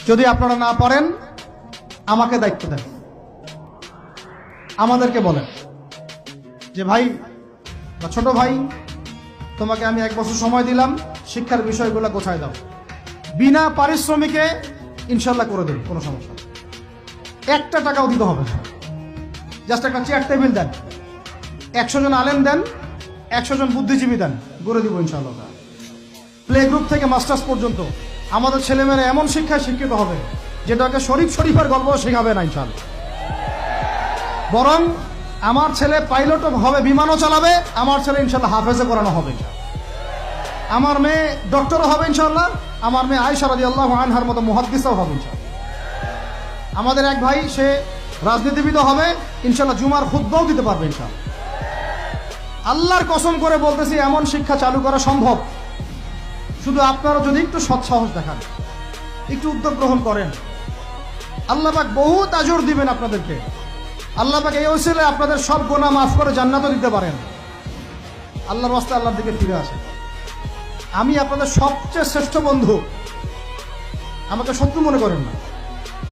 যদি আপনারা না পারেন আমাকে দায়িত্ব দেন, আমাদেরকে বলেন যে ভাই বা ছোট ভাই, তোমাকে আমি 1 বছর সময় দিলাম, শিক্ষার বিষয়গুলো গোছায় দাও। বিনা পারিশ্রমিকে ইনশাল্লাহ করে দেব, কোনো সমস্যা নেই। 1 টাকাও দিতে হবে না, জাস্ট একটা চেয়ার টেবিল দেন, 100 জন আলেম দেন, 100 জন বুদ্ধিজীবী দেন, করে দিব ইনশাআল্লাহ। প্লে গ্রুপ থেকে মাস্টার্স পর্যন্ত আমাদের ছেলেমেয়েরা এমন শিক্ষায় শিক্ষিত হবে যেটাকে শরীফের গল্প শেখাবে না ইনশাআল্লাহ। বরং আমার ছেলে পাইলটও হবে, বিমানও চালাবে, আমার ছেলে ইনশাআল্লাহ হাফেজে করানো হবে, আমার মেয়ে ডক্টরও হবে ইনশাআল্লাহ, আমার মেয়ে আয়েশা রাদিয়াল্লাহু আনহার মতো মুহাদ্দিসও হবে ইনশাআল্লাহ। আমাদের এক ভাই, সে রাজনীতিবিদও হবে ইনশাআল্লাহ, জুমার খুতবাও দিতে পারবে ইনশাআল্লাহ। আল্লাহর কসম করে বলতেছি, এমন শিক্ষা চালু করা সম্ভব। শুধু আপনারা যদি একটু সৎসাহস দেখান, একটু উদ্যোগ গ্রহণ করেন, আল্লাহ পাক বহুত আজর দিবেন আপনাদেরকে। আল্লাহ পাক এই ওসিলায় আপনাদের সব গুনাহ মাফ করে জান্নাতও দিতে পারেন। আল্লাহর রাস্তায় আল্লাহর দিকে ফিরে আসেন। আমি আপনাদের সবচেয়ে শ্রেষ্ঠ বন্ধু, আমাকে শত্রু মনে করেন না।